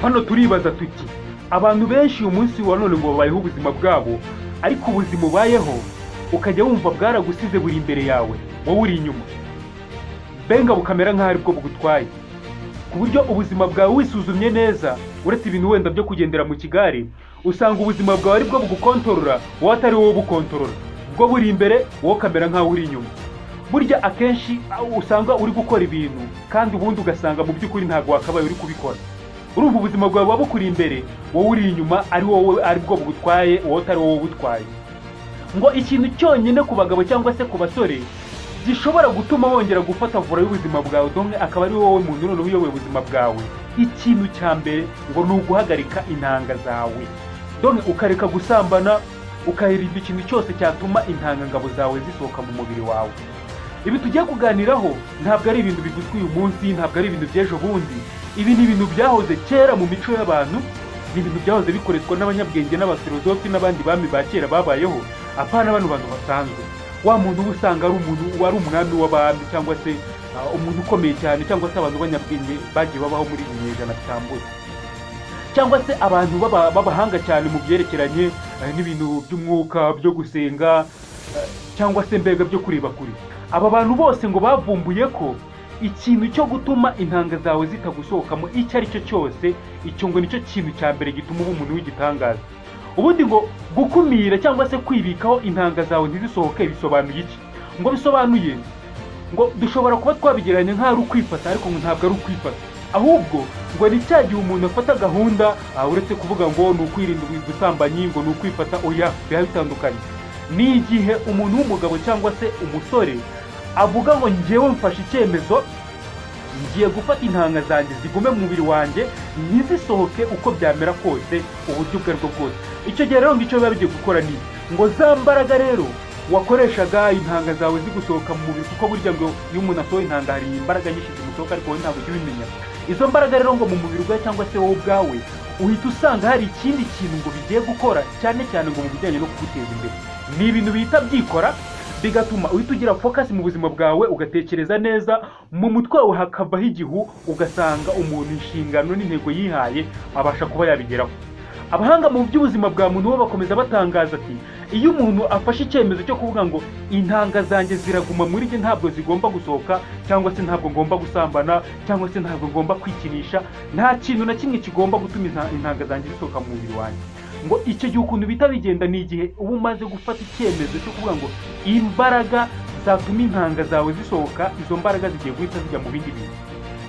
hano turibaza tuti abantu benshi uyu munsi wa none ngo babayeho ubuzima bwabo, ariko ubuzima ubayeho ukajya wumva bwaragusize buri imbere yawe, wowe uri inyuma, benga bukamera nk'aho aribwo bugutwaye, ku buryo ubuzima bwawe wisuzumye neza, uretse ibintu wenda byo kugendera mu kigare, usanga ubuzima bwawe aribwo bugukontorora, wowe atari wowe bukontorora, ubwo buri imbere wowe ukamera nk'aho uri inyuma. Burya akenshi usanga uri gukora ibintu kandi ubundi ugasanga mu by'ukuri ntabwo wakabaye uri kubikora. Urumva ubuzima bwawe buba bukuri imbere, wowe uri inyuma ari wowe aribwo bugutwaye, wowe atari wowe butwaye. Ngo ikintu cyonyine ku bagabo cyangwa se ku basore gishobora gutuma wongera gufata vura y'ubuzima bwawe, donke akaba ari wowe muntu none uyoboye ubuzima bwawe, ikintu cya mbere ngo ni uguhagarika intanga zawe, donke ukareka gusambana, ukahirinda ikintu cyose cyatuma intangangabo zawe zisohoka mu mubiri wawe. Ibi tugiye kuganiraho ntabwo ari ibintu biguzwe uyu munsi, ntabwo ari ibintu by'ejo bundi, ibi ni ibintu byahoze kera mu mico y'abantu, ni ibintu byahoze bikoreshwa n'abanyabwenge n'abafilozofi n'abandi bami ba kera babayeho, apana bano bantu basanzwe. Wa muntu uba usanga ari umuntu wari umwami w'abami cyangwa se umuntu ukomeye cyane, cyangwa se abantu b'abanyabwenge bagiye babaho muri ibi binyejana bitambutse, cyangwa se abantu b'abahanga cyane mu byerekeranye n'ibintu by'umwuka, byo gusenga, cyangwa se mbega byo kureba kure. Aba bantu bose ngo bavumbuye ko ikintu cyo gutuma intanga zawe zitagusohokamo icyo ari cyo cyose, icyo ngo nicyo kintu cya mbere gituma uba umuntu w'igitangaza. Ubundi ngo gukumira cyangwa se kwibikaho intanga zawe ntizisohoke bisobanuye iki? Ngo bisobanuye ngo dushobora kuba twabigereranya nk'ari ukwifata, ariko ngo ntabwo ari ukwifata, ahubwo ngo ni cya gihe umuntu afata gahunda, uretse kuvuga ngo ni ukwirinda ubusambanyi, ngo ni ukwifata, oya, biba bitandukanye. Ni igihe umuntu w'umugabo cyangwa se umusore avuga ngo njyewe mfashe icyemezo, ngiye gufata intanga zanjye zigume mu mubiri wanjye, ntizisohoke uko byamera kose, uburyo ubwo aribwo bwose. Icyo gihe rero ngicyo biba bigiye gukora ni ngo za mbaraga rero wakoreshaga intanga zawe zigusohoka mu mubiri, kuko burya ngo iyo umuntu asohoye intanga hari imbaraga nyinshi zimusohoka, ariko wowe ntabwo ujya ubimenya. Izo mbaraga rero ngo mu mubiri ubwawe cyangwa se wowe ubwawe uhita usanga hari ikindi kintu ngo bigiye gukora, cyane cyane ngo mu bijyanye no kuguteza imbere. Ni ibintu bihita byikora, bigatuma uhita ugira focus mu buzima bwawe, ugatekereza neza, mu mutwe wawe hakavaho igihu, ugasanga umuntu inshingano n'intego yihaye abasha kuba yabigeraho. Abahanga mu by'ubuzima bwa muntu bo bakomeza batangaza ati iyo umuntu afashe icyemezo cyo kuvuga ngo intanga zanjye ziraguma muri njye, ntabwo zigomba gusohoka, cyangwa se ntabwo ngomba gusambana, cyangwa se ntabwo ngomba kwikinisha, nta kintu na kimwe kigomba gutuma intanga zanjye zisohoka mu mubiri wanjye, ngo icyo gihe ukuntu bita bigenda ni igihe uba umaze gufata icyemezo cyo kuvuga ngo imbaraga zatuma intanga zawe zisohoka, izo mbaraga zigiye guhita zijya mu bindi bintu.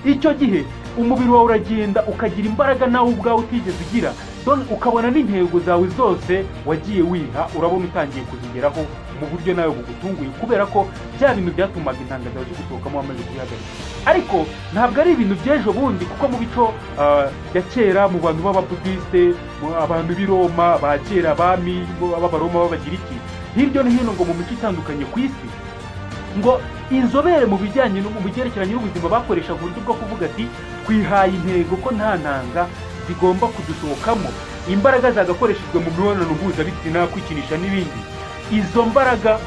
Icyo gihe umubiri wawe uragenda ukagira imbaraga nawe ubwawe utigeze ugira, ukabona n'intego zawe zose wagiye wiha, urabona utangiye kuzigeraho mu buryo nawe bugutunguye, kubera ko bya bintu byatumaga intanga zawe zisohokamo wamaze kubihagarika. Ariko ntabwo ari ibintu by'ejo bundi, kuko mu bico ya kera, mu bantu b'ababudiste, abantu b'i Roma ba kera, abami b'abaroma b'abagiriki, hirya no hino ngo mu mico itandukanye ku isi, ngo inzobere mu bijyanye no mu byerekeranye n'ubuzima bakoreshaga uburyo bwo kuvuga ati twihaye intego ko nta ntanga zigomba kudusohokamo, imbaraga zagakoreshejwe mu mibonano mpuzabitsina, kwikinisha n'ibindi. Izo mbaraga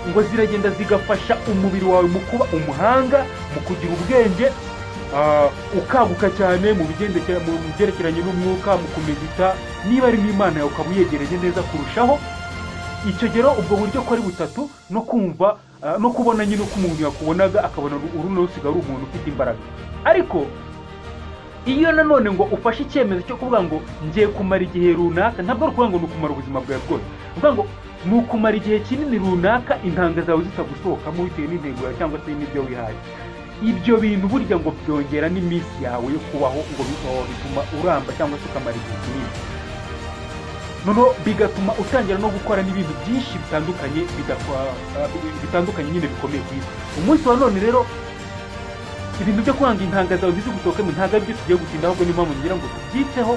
ngo ziragenda zigafasha umubiri wawe mu kuba umuhanga, mu kugira ubwenge, ukaguka cyane mu byerekeranye n'umwuka, mu kumedita, niba ari n'Imana yawe ukaba uyegereye neza kurushaho. Icyo gihe ubwo buryo ko ari butatu, no kumva no kubona nyine uko umuntu yakubonaga akabona uruno rusiga ari umuntu ufite imbaraga. Ariko iyo nanone ngo ufashe icyemezo cyo kuvuga ngo ngiye kumara igihe runaka, ntabwo ari ukuvuga ngo ni ukumara ubuzima bwawe bwose, uvuga ngo ni ukumara igihe kinini runaka intanga zawe zitagusohokamo bitewe n'intego yawe cyangwa se n'ibyo wihaye. Ibyo bintu burya ngo byongera n'iminsi yawe yo kubaho, ngo bituma uramba cyangwa se ukamara igihe kinini, noneho bigatuma utangira no gukora n'ibintu byinshi bitandukanye nyine bikomeye ku isi. Umunsi wa none rero ibintu byo kwanga intanga zawe zigusohokamo ntabwo ari byo tugiye gutinda, ahubwo niyo mpamvu ngira ngo tubyiteho,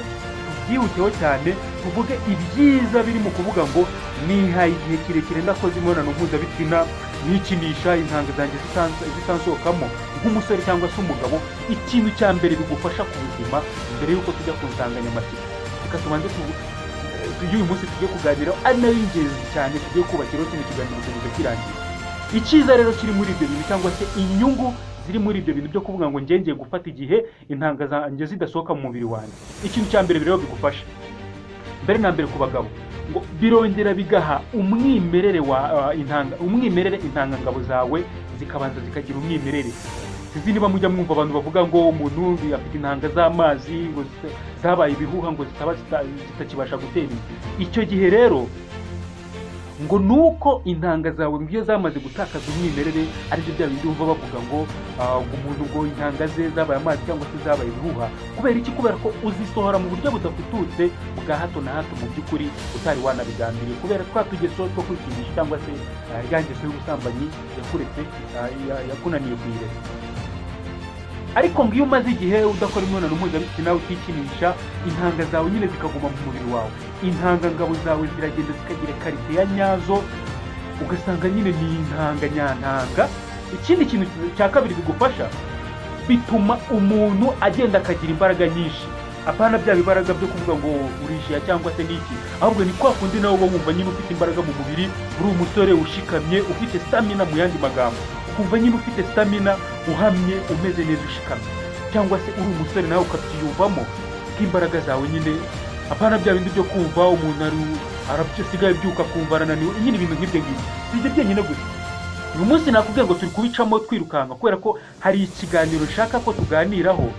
tubyihutiyeho cyane, tuvuge ibyiza biri mu kuvuga ngo nihaye igihe kirekire ndakoze imibonano mpuzabitsina, nikinisha, intanga zanjye zitansohokamo nk'umusore cyangwa se umugabo. Ikintu cya mbere bigufasha ku buzima, mbere y'uko tujya ku nsanganyamatsiko, reka tubanze uyu munsi tugiye kuganira ari nayo ingenzi cyane tugiye kubakiraho kino kiganiro kugeza kirangiye. icyiza rero kiri muri ibyo bintu cyangwa se inyungu ziri muri ibyo bintu byo kuvuga ngo ngiye gufata igihe intanga zanjye zidasohoka mu mubiri wanjye, ikintu cya mbere rero bigufasha mbere na mbere ku bagabo ngo birongera bigaha umwimerere wa umwimerere intangangabo zawe zikabanza zikagira umwimerere. Sizi niba mujya mwumva abantu bavuga ngo umuntu afite intanga z'amazi ngo zabaye ibihuha ngo zitakibasha gutera inda. Icyo gihe rero ngo nuko intanga zawe ngiyo zamaze gutakaza umwimerere, aribyo bya bindi bumva bavuga ngo umuntu ngo intanga ze zabaye amazi cyangwa se zabaye ibihuha. Kubera iki? Kubera ko uzisohora mu buryo budafututse bwa hato na hato, mu by'ukuri utari wanabigambiriye, kubera twa tugeso two kwikinisha cyangwa se ya ngeso y'ubusambanyi yakuretse yakunaniye kuyireka. Ariko ngo iyo umaze igihe udakora imibonano mpuzabitsina utikinisha, intanga zawe nyine zikaguma mu mubiri wawe, intangangabo zawe ziragenda zikagira karite ya nyazo, ugasanga nyine ni intanga nyantanga. Ikindi kintu cya kabiri bigufasha, bituma umuntu agenda akagira imbaraga nyinshi. Apana bya bibaraga byo kuvuga ngo urishiya cyangwa se niki, ahubwo ni kwa kundi nawe uba wumva nyine ufite imbaraga mu mubiri, uri umusore ushikamye ufite stamina, mu yandi magambo ukumva nyine ufite stamina, uhamye, umeze neza, ushikamye, cyangwa se uri umusore nawe ukabyiyumvamo bw'imbaraga zawe nyine. Apana bya bindi byo kumva umuntu arabisigaye byuka kumva arananiwe, nyine ibintu nk'ibyo ngibyo. Si ibyo byenyine gusa, uyu munsi nakubwiye ngo turi kubicamo twirukanka kubera ko hari ikiganiro nshaka ko tuganiraho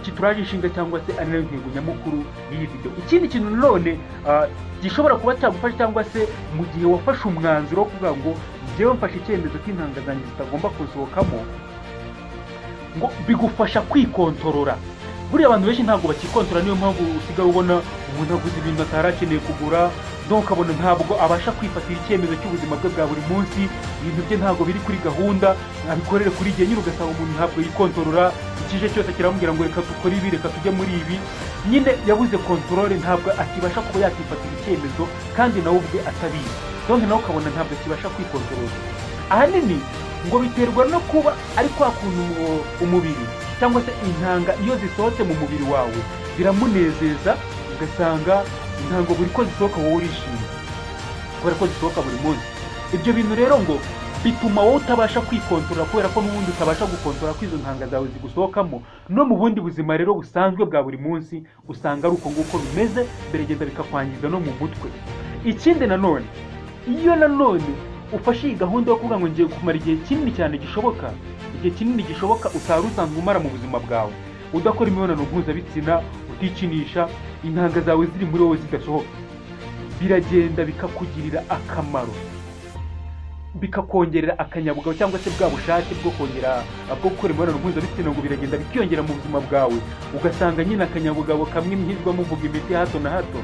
kituraje inshinga cyangwa se ari nayo ntego nyamukuru y'iyi video. Ikindi kintu nanone gishobora kuba cyagufasha, cyangwa se mu gihe wafashe umwanzuro wo kuvuga ngo njyewe mfashe icyemezo ko intanga zanjye zitagomba kusohokamo, ngo bigufasha kwikontorora. Buriya abantu benshi ntabwo bakikontorora, niyo mpamvu usigaye ubona umuntu aguze ibintu atarakeneye kugura, donc ukabona ntabwo abasha kwifatira icyemezo cy'ubuzima bwe bwa buri munsi, ibintu bye ntabwo biri kuri gahunda, abikorere kuri igihe. Nyine ugasanga umuntu ntabwo yikontorora, ikije cyose kiramubwira ngo reka dukore ibi, reka tujye muri ibi. Nyine yabuze control, ntabwo akibasha kuba yakifatira icyemezo kandi nawe ubwe atabizi, donc nawe ukabona ntabwo akibasha kwikontorora. Ahanini ngo biterwa no kuba ari kwa kuntu umubiri cyangwa se intanga iyo zisohotse mu mubiri wawe biramunezeza, ugasanga intango buri ko zisohoka wowe urishimye kubera ko zisohoka buri munsi. Ibyo bintu rero ngo bituma wowe utabasha kwikontorora, kubera ko n'ubundi utabasha gukontorora ko izo ntanga zawe zigusohokamo. No mu bundi buzima rero busanzwe bwa buri munsi usanga ari uko nguko bimeze, biragenda bikakwangiza no mu mutwe. Ikindi nanone, iyo nanone ufashe iyi gahunda yo kuvuga ngo ngiye kumara igihe kinini cyane gishoboka, igihe kinini gishoboka utari usanzwe umara mu buzima bwawe udakora imibonano mpuzabitsina, utikinisha, intanga zawe ziri muri wowe zidasohoka, biragenda bikakugirira akamaro, bikakongerera akanyabugabo cyangwa se bwa bushake bwo kongera bwo gukora imibonano mpuzabitsina, ngo biragenda bikiyongera mu buzima bwawe. Ugasanga nyine akanyabugabo kamwe ntihirwa muvuga imiti hato na hato,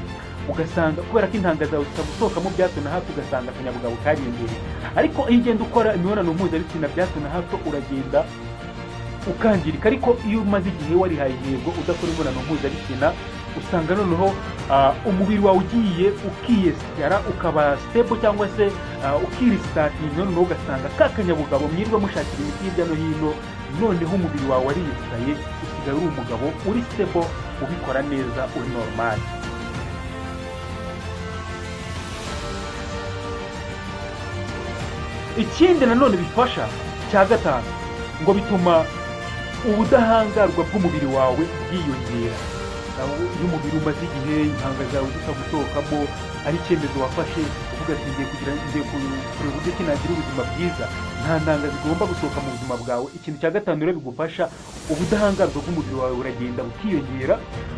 ugasanga kubera ko intanga zawe zitagusohokamo bya hato na hato, ugasanga akanyabugabo kariyongera. Ariko iyo ugenda ukora imibonano mpuzabitsina bya hato na hato uragenda ukangirika. Ariko iyo umaze igihe warihaye intego udakora imibonano mpuzabitsina, usanga noneho umubiri wawe ugiye ukiyesitara, ukaba stable cyangwa se ukiristatinga, noneho ugasanga ka kanyabugabo mwirirwa mushakira imiti hirya no hino, noneho umubiri wawe wariyesitaye, usigaye uri umugabo uri stable, ubikora neza, uri normal. Ikindi nanone bifasha cya gatanu, ngo bituma ubudahangarwa bw'umubiri wawe bwiyongera. Iyo umubiri umaze igihe intanga zawe zitagusohokamo, ari icyemezo wafashe uvuga ati ngiye kureba uburyo ki nagira ubuzima bwiza, nta ntanga zigomba gusohoka mu buzima bwawe. Ikintu cya gatanu rero bigufasha, ubudahangarwa bw'umubiri wawe buragenda bukiyongera.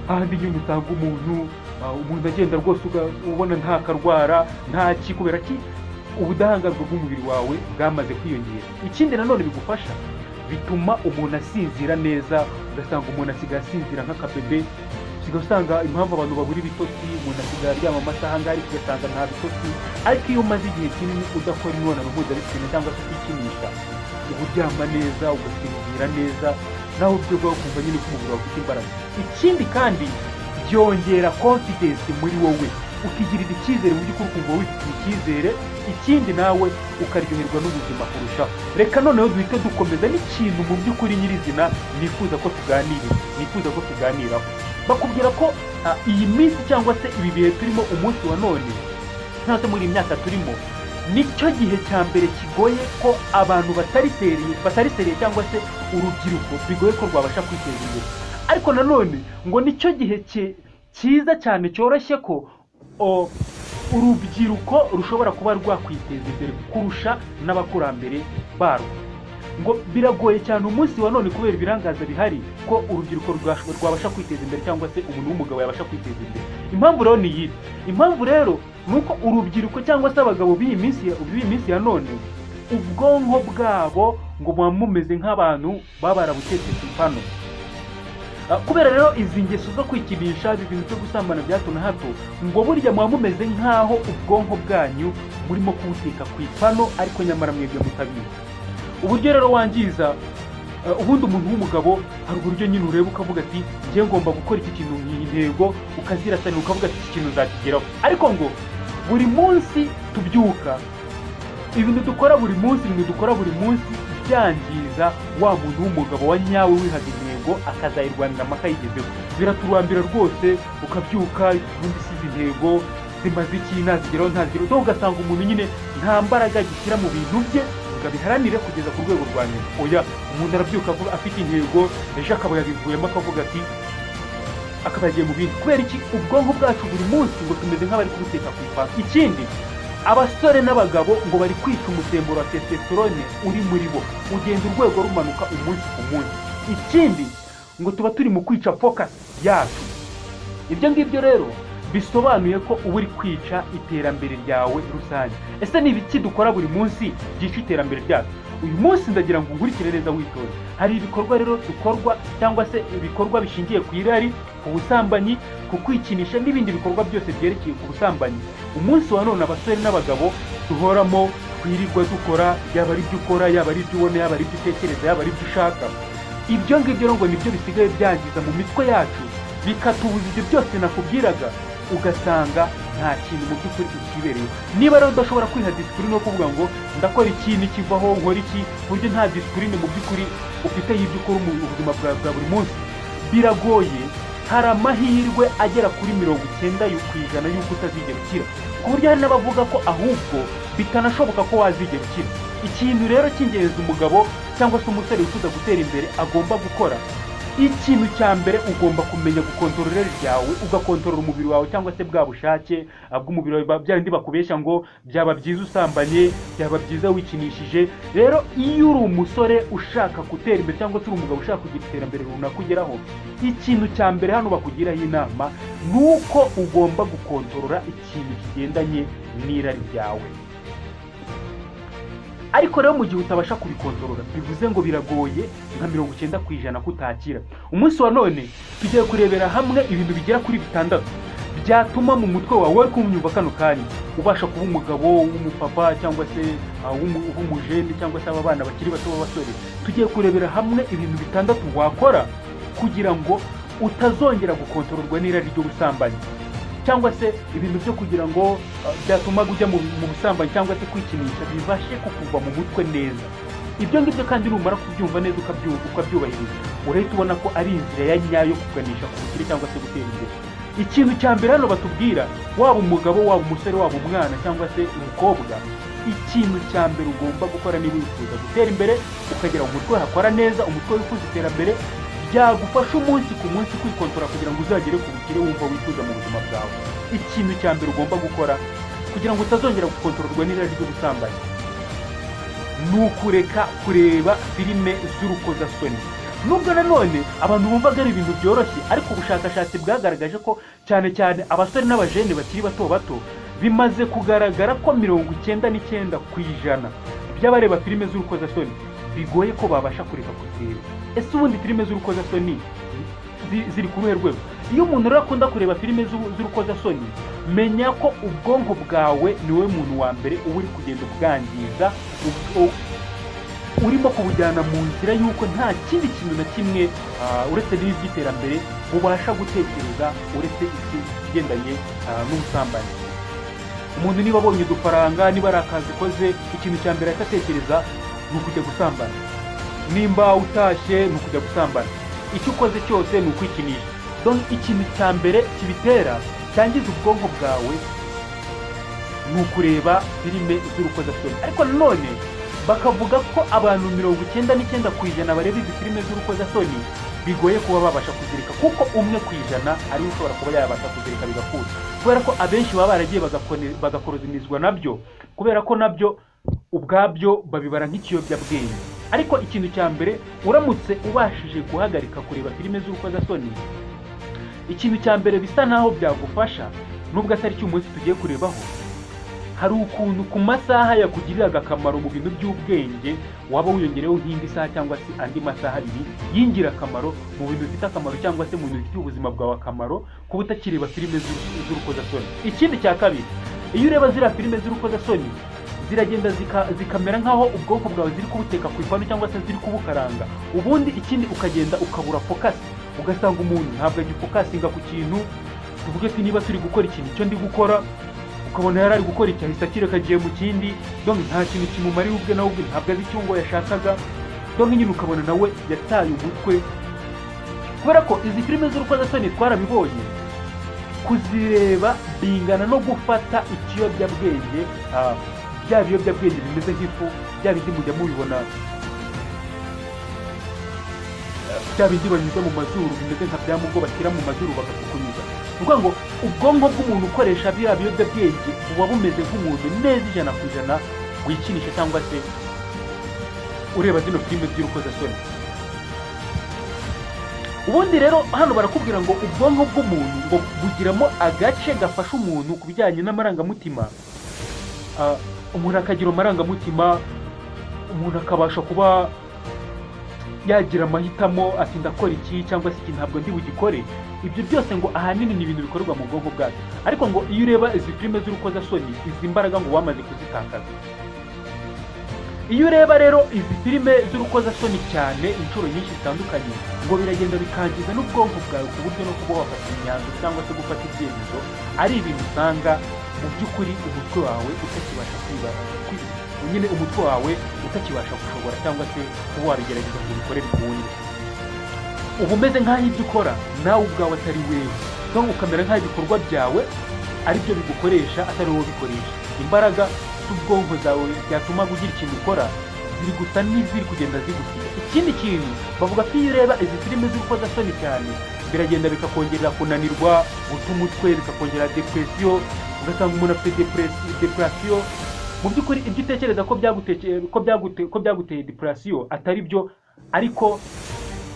Ahandi nyine usanga umuntu agenda rwose ubona nta karwara nta ki, kubera ki ubudahangarwa bw'umubiri wawe bwamaze kwiyongera. Ikindi nanone bigufasha, bituma umuntu asinzira neza, ugasanga umuntu asigaye asinzira nk'akabebe. Ugasanga impamvu abantu babura ibitotsi, umuntu asigaye aryama amasaha angahe ugasanga nta bitotsi. Ariko iyo umaze igihe kinini udakora imibonano mpuzabitsina cyangwa se utikinisha, uba uryama neza, ugasinzira neza, nawe ubwo bwawe ukumva nyine ko umubiri wawe ufite imbaraga. Ikindi kandi byongera confidence muri wowe, ukigirira icyizere mu by'ukuri, ukumva wifitiye icyizere. Ikindi nawe ukaryoherwa n'ubuzima kurushaho. Reka noneho duhite dukomeza n'ikintu mu by'ukuri nyirizina nifuza ko tuganiraho. Bakubwira ko iyi minsi cyangwa se ibi bihe turimo umunsi wa none, cyangwa se muri iyi myaka turimo, nicyo gihe cya mbere kigoye ko abantu batari seriye cyangwa se urubyiruko bigoye ko rwabasha kwiteza imbere. Ariko nanone ngo nicyo gihe cyiza cyane cyoroshye ko urubyiruko rushobora kuba rwakwiteza imbere kurusha n'abakurambere barwo. Ngo biragoye cyane umunsi wa none kubera ibirangaza bihari ko urubyiruko rwabasha kwiteza imbere cyangwa se umuntu w'umugabo yabasha kwiteza imbere. Impamvu rero ni iyi. Impamvu rero nuko urubyiruko cyangwa se abagabo b'iyi minsi ya none ubwonko bwabo ngo muba mumeze nk'abantu baba barabutetse ku ipanu. Kubera rero izi ngeso zo kwikinisha ibintu byo gusambana bya hato na hato, ngo burya muba mumeze nk'aho ubwonko bwanyu burimo kubuteka ku ipanu ariko nyamara mwebwe mutabizi. Uburyo rero wangiza ubundi umuntu w'umugabo hari uburyo nyine ureba ukavuga ati ngiye ngomba gukora iki kintu nk'intego, ukazirasanira ukavuga ati iki kintu uzakigeraho. Ariko ngo buri munsi tubyuka ibintu dukora buri munsi byangiza wa muntu w'umugabo wa nyawe wihaga intego akazayirwanira amaka yigezeho. Biraturambira rwose, ukabyuka ubundi size intego zimaze iki nazigeraho ntazigeraho, ugasanga umuntu nyine nta mbaraga gishyira mu bintu bye biharanire kugeza ku rwego rwa nyuma. Oya, umuntu arabyuka avuga afite intego, ejo akaba yabivuyemo akavuga ati akaba yagiye mu bindi. Kubera iki? Ubwonko bwacu buri munsi ngo tumeze nk'abari kubuteka ku ipanu. Ikindi, abasore n'abagabo ngo bari kwica umusemburo wa testosterone uri muri bo, ugenda urwego rumanuka umunsi ku munsi. Ikindi, ngo tuba turi mu kwica focus yacu. Ibyo ngibyo rero bisobanuye ko uba uri kwica iterambere ryawe rusange. Ese ni ibiki dukora buri munsi byica iterambere ryacu? Uyu munsi ndagira ngo nkurikire neza witonze. Hari ibikorwa rero dukorwa cyangwa se ibikorwa bishingiye ku irari, ku busambanyi, ku kwikinisha n'ibindi bikorwa byose byerekeye ku busambanyi. Umunsi wa none abasore n'abagabo duhoramo twirirwa dukora, yaba ari ibyo ukora, yaba ari ibyo ubona, yaba ari ibyo utekereza, yaba ari ibyo ushaka. Ibyo ngibyo ngo nibyo bisigaye byangiza mu mitwe yacu, bikatubuza ibyo byose nakubwiraga, ugasanga nta kintu mu by'ukuri ukibereye. Niba rero udashobora kwiha disipurine yo kuvuga ngo ndakora ikintu kivaho nkora iki, buryo nta disipurine mu by'ukuri ufite y'ibyo ukora mu buzima bwawe bwa buri munsi, biragoye. Hari amahirwe agera kuri 90% y'uko utazigera ukira, ku buryo hari n'abavuga ko ahubwo bitanashoboka ko wazigera ukira. Ikintu rero cy'ingenzi umugabo cyangwa se umusore wifuza gutera imbere agomba gukora, ikintu cya mbere ugomba kumenya gukontorora ryawe, ugakontorora umubiri wawe cyangwa se bwa bushake bw'umubiri wawe, byandi bakubeshya ngo byaba byiza usambanye, byaba byiza wikinishije. Rero iyo uri umusore ushaka gutera imbere cyangwa se uri umugabo ushaka kugira iterambere runaka ugeraho, ikintu cya mbere hano bakugiraho inama nuko ugomba gukontorora ikintu kigendanye n'irari ryawe. Ariko rero mu gihe utabasha kubikontorora, bivuze ngo biragoye nka 90% kutakira. Umunsi wa none tugiye kurebera hamwe ibintu bigera kuri 6 byatuma mu mutwe wawe kumyumva kano kanya ubasha kuba umugabo w'umupapa cyangwa se w'umujeni cyangwa se abana bakiri bato b'abasore. Tugiye kurebera hamwe ibintu 6 wakora kugira ngo utazongera gukontororwa n'irari ry'ubusambanyi, cyangwa se ibintu byo kugira ngo byatuma ujya mu busambanyi cyangwa se kwikinisha bibashe kukuva mu mutwe neza. Ibyo ngibyo kandi numara kubyumva neza ukabyubahiriza, urahita ubona ko ari inzira ya nyayo kuganisha ku bukire cyangwa se gutera imbere. Ikintu cya mbere hano batubwira, waba umugabo, waba umusore, waba umwana cyangwa se umukobwa, ikintu cya mbere ugomba gukora niba wifuza gutera imbere, ukagera mu mutwe hakora neza, umutwe wifuza iterambere, byagufasha umunsi ku munsi kwikontorora kugira ngo uzagere ku bukire wumva wifuza mu buzima bwawe. Ikintu cya mbere ugomba gukora kugira ngo utazongera gukontororwa n'irari ry'ubusambanyi ni ukureka kureba filime z'urukozasoni. Nubwo nanone abantu bumva ari ibintu byoroshye, ariko ubushakashatsi bwagaragaje ko cyane cyane abasore n'abajene bakiri bato bimaze kugaragara ko 99% by'abareba filime z'urukozasoni bigoye ko babasha kureka kuzireba. Ese ubundi filime z'urukozasoni ziri ku ruhe rwego? Iyo umuntu rero akunda kureba filime z'urukozasoni, menya ko ubwonko bwawe niwe muntu wa mbere uba uri kugenda ubwangiza, urimo kubujyana mu nzira y'uko nta kindi kintu na kimwe uretse n'iby'iterambere ubasha gutekereza uretse ikigendanye n'ubusambanyi. Umuntu niba abonye udufaranga, niba ari akazi koze, ikintu cya mbere atatekereza ni ukujya gusambana. Nimba utashye ni ukujya gusambana. Icyo ukoze cyose ni ukwikinisha. Donc ikintu cya mbere kibitera cyangiza ubwonko bwawe ni ukureba filime z'urukozasoni. Ariko nanone bakavuga ko abantu 99% bareba izi filime z'urukozasoni bigoye kuba babasha kuzirika, kuko 1% ariwe ushobora kuba yabasha kuzirika bigakunda, kubera ko abenshi baba baragiye bagakorozinizwa nabyo, kubera ko nabyo ubwabyo babibara nk'ikiyobyabwenge. Ariko ikintu cya mbere, uramutse ubashije guhagarika kureba filime z'urukozasoni, ikintu cya mbere bisa naho byagufasha, nubwo atari cyo umunsi tugiye kurebaho, hari ukuntu ku masaha yakugiriraga akamaro mu bintu by'ubwenge waba wiyongereho nk'indi saha cyangwa se andi masaha abiri y'ingirakamaro mu bintu bifite akamaro cyangwa se mu bintu bifitiye ubuzima bwawe akamaro, kuba utakireba filime z'urukozasoni. Ikindi cya kabiri, iyo ureba ziriya filime z'urukozasoni ziragenda zikamera nk'aho ubwonko bwawe ziri kubuteka ku ipanu cyangwa se ziri kubukaranga, ubundi ikindi ukagenda ukabura focus, ugasanga umuntu ntabwo agifokasinga ku kintu. Tuvuge ati niba turi gukora ikintu cyo ndi gukora, ukabona yari ari gukora icyo ahise akireka agiye mu kindi, donc nta kintu kimumariye ubwe nawe ubwe ntabwo azi icyo ngo yashakaga, donc nyine ukabona nawe yataye umutwe. Kubera ko izi filime z'urukozasoni twarabibonye, kuzireba bingana no gufata ikiyobyabwenge, bya biyobyabwenge bimeze nk'ifu, bya bindi mujya mubibona, bya bindi banyuza mu mazuru bimeze nka bya mugo bashyira mu mazuru bakakukunyuza. Ni ukuvuga ngo ubwonko bw'umuntu ukoresha biriya biyobyabwenge buba bumeze nk'umuntu neza 100% wikinisha cyangwa se ureba zino filime z'urukozasoni. Ubundi rero hano barakubwira ngo ubwonko bw'umuntu ngo bugiramo agace gafasha umuntu ku bijyanye n'amarangamutima. Umuntu akagira amarangamutima, umuntu akabasha kuba yagira amahitamo ati ndakora iki cyangwa se iki ntabwo ndi bugikore. Ibyo byose ngo ahanini ni ibintu bikorerwa mu bwonko bwacu. Ariko ngo iyo ureba izi filime z'urukozasoni, izi mbaraga ngo wamaze kuzitakaza. Iyo ureba rero izi filime z'urukozasoni cyane inshuro nyinshi zitandukanye, ngo biragenda bikangiza n'ubwonko bwawe ku buryo no kuba wafata imyanzuro cyangwa se gufata ibyemezo ari ibintu usanga mu by'ukuri umutwe wawe utakibasha nyine umutwe wawe utakibasha gushobora cyangwa se kuba wabigerageza ngo ubikorere ukundi. Uba umeze nk'aho ibyo ukora nawe ubwawe atari wewe, donc ukamera nk'aho ibikorwa byawe ari byo bigukoresha atari wowe bikoresha. Imbaraga z'ubwonko zawe byatuma ugira ikintu ukora ziri gusa n'iziri kugenda zigusiga. Ikindi kintu bavuga ko iyo ureba izi filime z'urukozasoni cyane, biragenda bikakongerera kunanirwa, guta umutwe, bikakongera depression, ugasanga umuntu afite depression. Mu by'ukuri ibyo utekereza ko byaguteye depression atari byo, ariko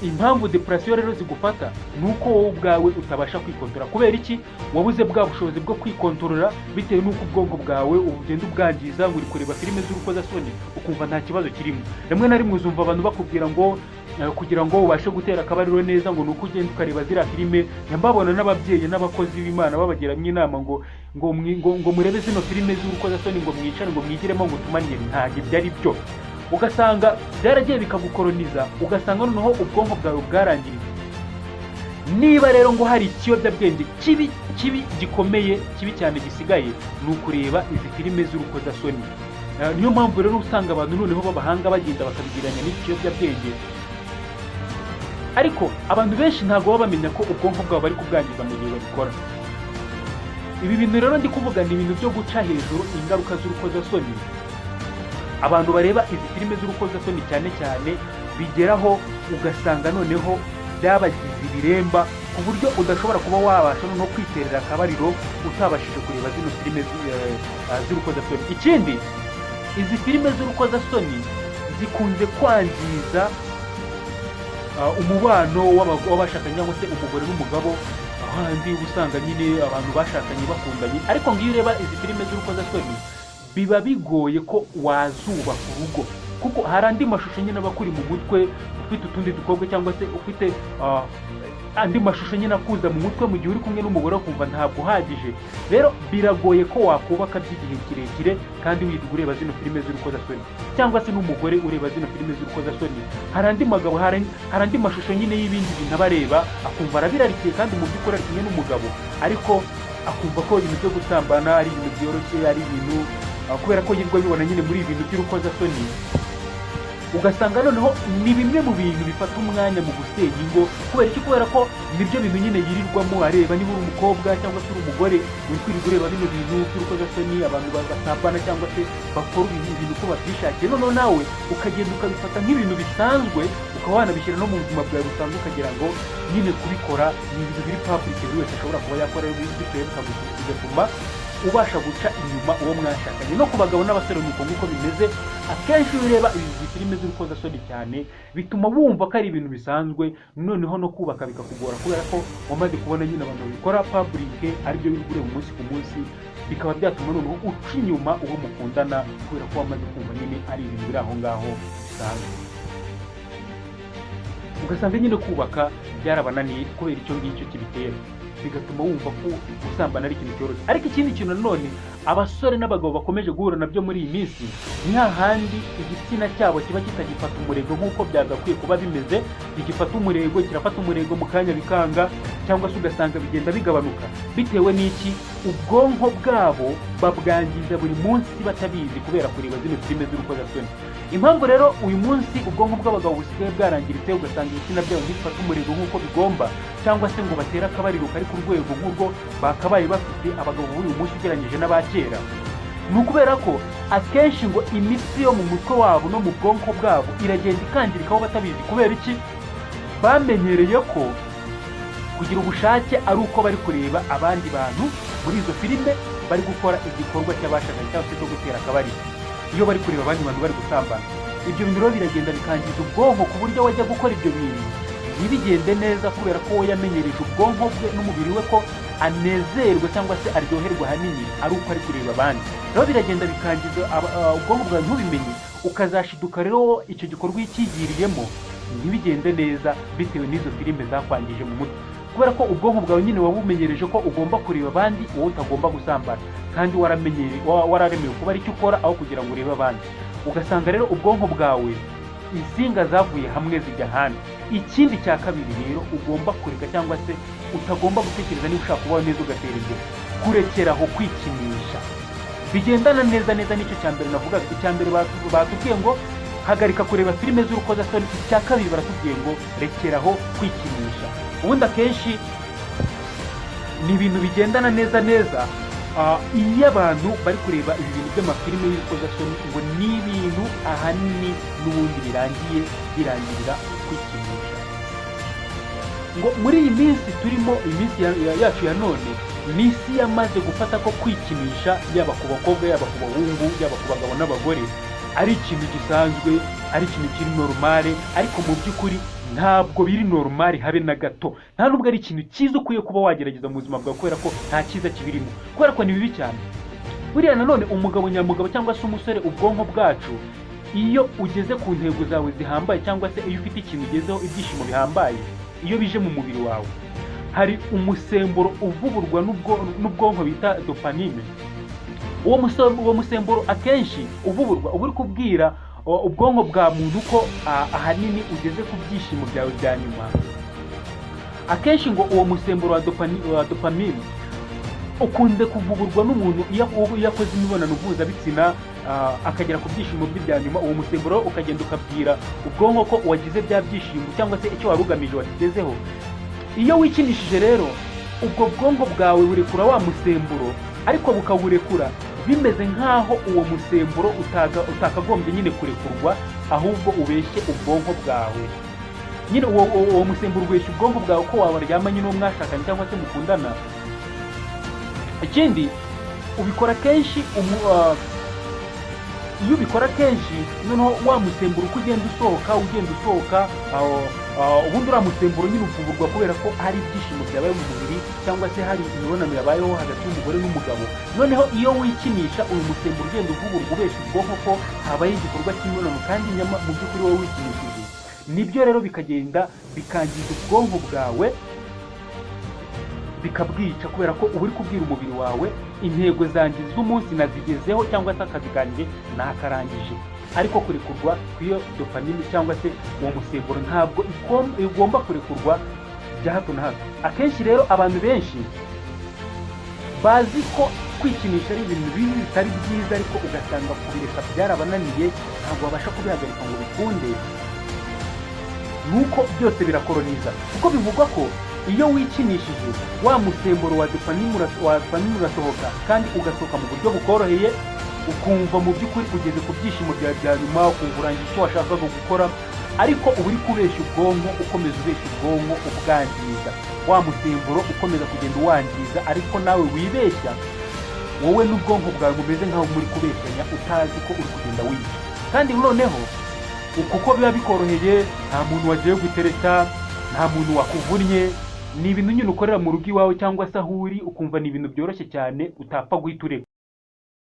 impamvu depression rero zigufata nuko wowe ubwawe utabasha kwikontorora. Kubera iki? Wabuze bwa bushobozi bwo kwikontorora bitewe nuko ubwonko bwawe ugenda ubwangiza, ngo uri kureba filime z'urukozasoni ukumva nta kibazo kirimo. Rimwe na rimwe uzumva abantu bakubwira ngo kugira ngo ubashe gutera akabariro neza ngo nuko ugenda ukareba ziriya filime. Nyambabona n'ababyeyi n'abakozi b'Imana babagiramo inama ngo murebe zino filime z'urukozasoni, ngo mwicare ngo mwigiremo ngo tumanye. Ntabwo ibyo ari byo. Ugasanga byaragiye bikagukoroniza, ugasanga noneho ubwonko bwawe bwarangiritse. Niba rero ngo hari ikiyobyabwenge kibi gikomeye kibi cyane gisigaye, ni ukureba izi filime z'urukozasoni. Niyo mpamvu rero usanga abantu noneho b'abahanga bagenda bakabigiranya n'iki kiyobyabwenge. Ariko abantu benshi ntabwo baba bamenya ko ubwonko bwabo bari kubwangiza mu gihe babikora. Ibi bintu rero ndi kuvuga ni ibintu byo guca hejuru ingaruka z'urukozasoni. Abantu bareba izi filime z'urukozasoni cyane cyane bigeraho ugasanga noneho byabagize ibiremba ku buryo udashobora kuba wabasha no kwiterera akabariro utabashije kureba zino filime z'urukozasoni. Ikindi, izi filime z'urukozasoni zikunze kwangiza umubano w'abashakanye cyangwa se umugore n'umugabo, ahandi usanga nyine abantu bashakanye bakundanye. Ariko ngiyo ureba izi filime z'urukozasoni biba bigoye ko wazubaka urugo, kuko hari andi mashusho nyine aba kuri mu mutwe, ufite utundi dukobwa cyangwa se ufite andi mashusho nyine akuza mu mutwe mu gihe uri kumwe n'umugore ukumva ntabwo uhagije. Rero biragoye ko wakubaka by'igihe kirekire kandi wirirwa ureba zino filime z'urukozasoni, cyangwa se n'umugore ureba zino filime z'urukozasoni. Hari andi magabo, hari andi mashusho nyine y'ibindi bintu aba areba akumva arabirarikiye kandi mu by'ukuri ari kumwe n'umugabo, ariko akumva ko ibintu byo gusambana ari ibintu byoroshye, ari ibintu kubera ko yirwa bibona nyine muri ibintu by'urukozasoni. ugasanga noneho ni bimwe mu bintu bifata umwanya mu gusenya ingo. Kubera ko nibyo bintu nyine yirirwamo areba, niba uri umukobwa cyangwa se uri umugore uri kwirirwa ureba bino bintu by'urukozasoni, abantu bagasambana cyangwa se bakora ibintu uko babyishakiye, noneho nawe ukagenda ukabifata nk'ibintu bisanzwe, ukaba wanabishyira no mu buzima bwawe busanzwe, ukagira ngo nyine kubikora ni ibintu biri public buri wese ashobora kuba yakora, bityo bigatuma ubasha guca inyuma uwo mwashakanye. No ku bagabo n'abasore nuko nguko bimeze. Akenshi iyo ureba izi filime z'urukozasoni cyane bituma wumva ko ari ibintu bisanzwe, noneho no kubaka bikakugora kubera ko wamaze kubona nyine abantu babikora public aribyo biri kureba umunsi ku munsi, bikaba byatuma noneho uca inyuma uwo mukundana kubera ko wamaze kumva nyine ari ibintu biri aho ngaho bisanzwe. Ugasanga nyine kubaka byarabananiye kubera icyo ngicyo kibitera, bigatuma wumva ko gusambana ari ikintu cyoroshye. Ariko ikindi kintu nanone abasore n'abagabo bakomeje guhura nabyo muri iyi minsi, ni hahandi igitsina cyabo kiba kitagifata umurego nk'uko byagakwiye kuba bimeze. Igifata umurego, kirafata umurego mu kanya bikanga, cyangwa se ugasanga bigenda bigabanuka. Bitewe n'iki? Ubwonko bwabo babwangiza buri munsi batabizi kubera kureba zino filime z'urukozasoni. Impamvu rero uyu munsi ubwonko bw'abagabo busigaye bwarangiritse, ugasanga ibitsina byabo bifata umurego nk'uko bigomba, cyangwa se ngo batere akabariro kari ku rwego nk'urwo bakabaye bafite abagabo b'uyu munsi ugereranyije n'abakera. Ni ukubera ko akenshi ngo imitsi yo mu mutwe wabo no mu bwonko bwabo iragenda ikangirikaho batabizi. Kubera iki? Bamenyereye ko kugira ubushake ari uko bari kureba abandi bantu muri izo filime bari gukora igikorwa cy'abashakanye cyangwa se cyo gutera akabariro. Iyo bari kureba abandi bantu bari gusambana, ibyo bintu rero biragenda bikangiza ubwonko ku buryo wajya gukora ibyo bintu ntibigende neza, kubera ko we yamenyereje ubwonko bwe n'umubiri we ko anezerwa cyangwa se aryoherwa hanini ari uko ari kureba abandi. Rero biragenda bikangiza ubwonko bwawe ntubimenye, ukazashiduka rero icyo gikorwa ikigiriyemo ntibigende neza bitewe n'izo filime zakwangije mu mutwe, kubera ko ubwonko bwawe nyine wabumenyereje ko ugomba kureba abandi, wowe utagomba gusambana, kandi wararemewe kuba ari cyo ukora aho kugira ngo urebe abandi. Ugasanga rero ubwonko bwawe insinga zavuye hamwe zijya ahandi. Ikindi cya kabiri rero ugomba kureka cyangwa se utagomba gutekereza niba ushaka kubaho neza ugatera imbere, kurekeraho kwikinisha. Bigendana neza n'icyo cya mbere navugaga. Icya mbere batubwiye ngo hagarika kureba filime z'urukozasoni, icya kabiri baratubwiye ngo rekeraho kwikinisha. Ubundi akenshi ni ibintu bigendana neza. Iyo abantu bari kureba ibi bintu by'amafilime y'urukozasoni, ngo ni ibintu ahanini n'ubundi birangirira kwikinisha. Ngo muri iyi minsi turimo, iminsi yacu ya none, ni isi yamaze gufata ko kwikinisha yaba ku bakobwa, yaba ku bahungu, yaba ku bagabo n'abagore ari ikintu gisanzwe, ari ikintu kiri normale. Ariko mu by'ukuri ntabwo biri normale habe na gato. Nta nubwo ari ikintu cyiza ukwiye kuba wagerageza mu buzima bwawe, kubera ko nta cyiza kibirimo, kubera ko ni bibi cyane. Buriya nanone umugabo nyamugabo cyangwa se umusore, ubwonko bwacu iyo ugeze ku ntego zawe zihambaye, cyangwa se iyo ufite ikintu ugezeho, ibyishimo bihambaye, iyo bije mu mubiri wawe, hari umusemburo uvuburwa n'ubwonko bita dopamine. Uwo musemburo akenshi uvuburwa uba uri kubwira ubwonko bwa muntu ko ahanini ugeze ku byishimo byawe bya nyuma. Akenshi ngo uwo musemburo wa dopamine ukunze kuvuburwa n'umuntu iyo akoze imibonano mpuzabitsina akagera ku byishimo bye bya nyuma. Uwo musemburo ukagenda ukabwira ubwonko ko wagize bya byishimo cyangwa se icyo wari ugamije wakigezeho. Iyo wikinishije rero, ubwo bwonko bwawe burekura wa musemburo, ariko bukawurekura bimeze nk'aho uwo musemburo utakagombye nyine kurekurwa, ahubwo ubeshye ubwonko bwawe. Nyine uwo musemburo ubeshye ubwonko bwawe ko wabaryamanye n'uwo mwashakanye cyangwa se mukundana. Ikindi ubikora kenshi, iyo ubikora kenshi, noneho wa musemburo uko ugenda usohoka, ubundi uriya musemburo nyine uvugurwa kubera ko hari ibyishimo byabaye mu mubiri, cyangwa se hari imibonano yabayeho hagati y'umugore n'umugabo. Noneho iyo wikinisha, uyu musemburo ugenda uvugurwa ubesha ubwonko ko habaye igikorwa cy'imibonano, kandi nyama mu by'ukuri wowe wikinishije. Nibyo rero bikagenda bikangiza ubwonko bwawe, bikabwica, kubera ko uba uri kubwira umubiri wawe intego zanjye z'umunsi nazigezeho, cyangwa se akazi kanjye nakarangije. Ariko kurekurwa kw'iyo dopamine cyangwa se uwo musemburo ntabwo igomba kurekurwa bya hato na hato. Akenshi rero abantu benshi bazi ko kwikinisha ari ibintu bibi bitari byiza, ariko ugasanga kubireka byarabananiye, ntabwo babasha kubihagarika ngo bikunde. Nuko byose birakoroniza, kuko bivugwa ko iyo wikinishije wa musemburo wa dopamine urasohoka, kandi ugasohoka mu buryo bukoroheye, ukumva mu by'ukuri ugeze ku byishimo byawe bya nyuma, ukumva urangije icyo washakaga gukora, ariko uba uri kubeshya ubwonko, ukomeza ubeshya ubwonko ubwangiza, wa musemburo ukomeza kugenda uwangiza, ariko nawe wibeshya, wowe n'ubwonko bwawe bumeze nk'aho muri kubeshyanya utazi ko uri kugenda wica. Kandi noneho kuko biba bikoroheye, nta muntu wagiye gutereta, nta muntu wakuvunnye, ni ibintu nyine ukorera mu rugo iwawe cyangwa se aho uri, ukumva ni ibintu byoroshye cyane utapfa guhita ureka.